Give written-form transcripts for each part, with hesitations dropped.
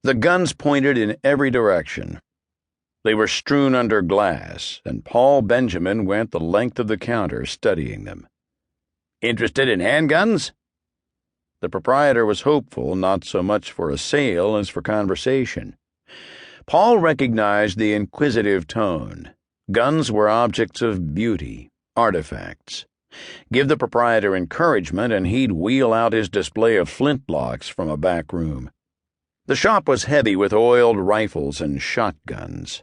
The guns pointed in every direction. They were strewn under glass, and Paul Benjamin went the length of the counter studying them. "Interested in handguns?" The proprietor was hopeful, not so much for a sale as for conversation. Paul recognized the inquisitive tone. Guns were objects of beauty, artifacts. Give the proprietor encouragement, and he'd wheel out his display of flintlocks from a back room. The shop was heavy with oiled rifles and shotguns.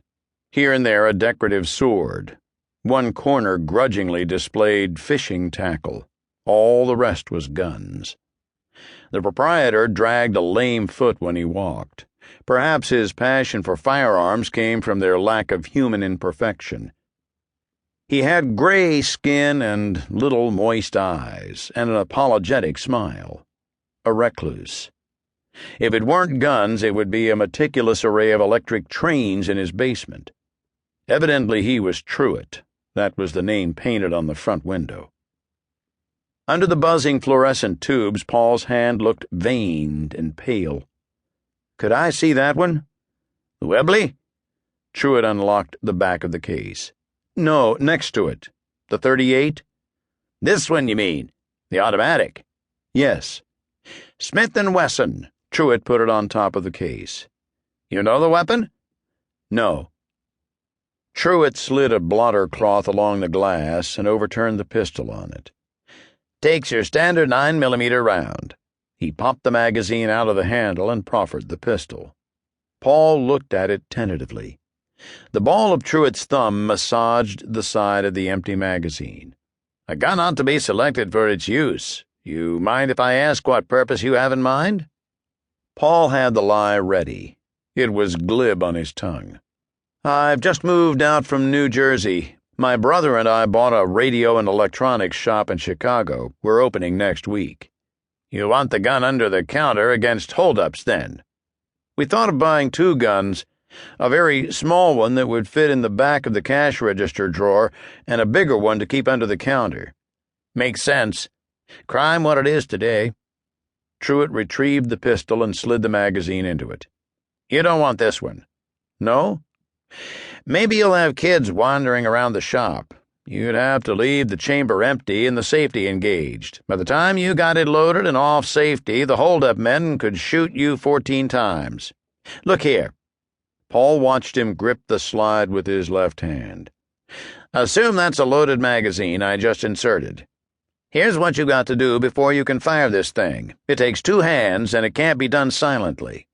Here and there a decorative sword. One corner grudgingly displayed fishing tackle. All the rest was guns. The proprietor dragged a lame foot when he walked. Perhaps his passion for firearms came from their lack of human imperfection. He had gray skin and little moist eyes, and an apologetic smile. A recluse. If it weren't guns, it would be a meticulous array of electric trains in his basement. Evidently he was Truett. That was the name painted on the front window. Under the buzzing fluorescent tubes, Paul's hand looked veined and pale. "Could I see that one?" "The Webley?" Truett unlocked the back of the case. "No, next to it. The .38? "This one, you mean? The automatic?" "Yes." "Smith & Wesson." Truett put it on top of the case. "You know the weapon?" "No." Truett slid a blotter cloth along the glass and overturned the pistol on it. "Takes your standard 9mm round." He popped the magazine out of the handle and proffered the pistol. Paul looked at it tentatively. The ball of Truett's thumb massaged the side of the empty magazine. "A gun ought to be selected for its use. You mind if I ask what purpose you have in mind?" Paul had the lie ready. It was glib on his tongue. "I've just moved out from New Jersey. My brother and I bought a radio and electronics shop in Chicago. We're opening next week." "You want the gun under the counter against holdups, then?" "We thought of buying two guns, a very small one that would fit in the back of the cash register drawer and a bigger one to keep under the counter." "Makes sense. Crime what it is today." Truett retrieved the pistol and slid the magazine into it. "You don't want this one." "No?" "Maybe you'll have kids wandering around the shop. You'd have to leave the chamber empty and the safety engaged. By the time you got it loaded and off safety, the hold-up men could shoot you 14 times. Look here." Paul watched him grip the slide with his left hand. "Assume that's a loaded magazine I just inserted. Here's what you got to do before you can fire this thing. It takes two hands, and it can't be done silently."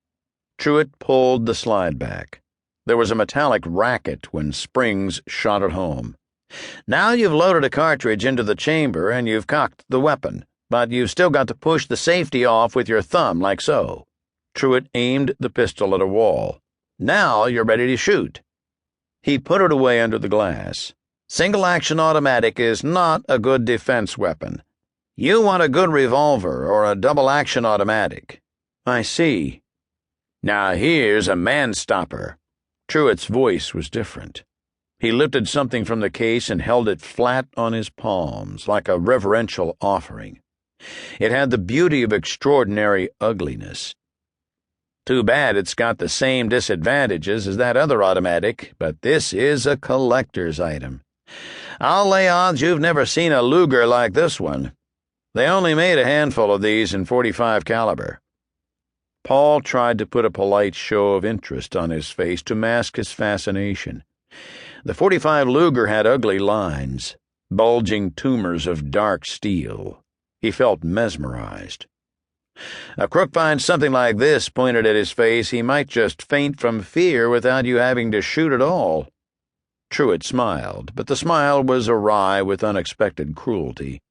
Truett pulled the slide back. There was a metallic racket when springs shot it home. "Now you've loaded a cartridge into the chamber and you've cocked the weapon, but you've still got to push the safety off with your thumb, like so." Truett aimed the pistol at a wall. "Now you're ready to shoot." He put it away under the glass. "Single-action automatic is not a good defense weapon. You want a good revolver or a double-action automatic." "I see." "Now here's a man-stopper." Truett's voice was different. He lifted something from the case and held it flat on his palms, like a reverential offering. It had the beauty of extraordinary ugliness. "Too bad it's got the same disadvantages as that other automatic, but this is a collector's item. I'll lay odds you've never seen a Luger like this one. They only made a handful of these in .45 caliber. Paul tried to put a polite show of interest on his face to mask his fascination. The .45 Luger had ugly lines, bulging tumors of dark steel. He felt mesmerized. A crook finds something like this pointed at his face, he might just faint from fear without you having to shoot at all. Truett smiled, but the smile was awry with unexpected cruelty.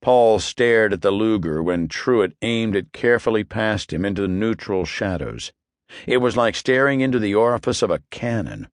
Paul stared at the Luger when Truett aimed it carefully past him into the neutral shadows. It was like staring into the orifice of a cannon.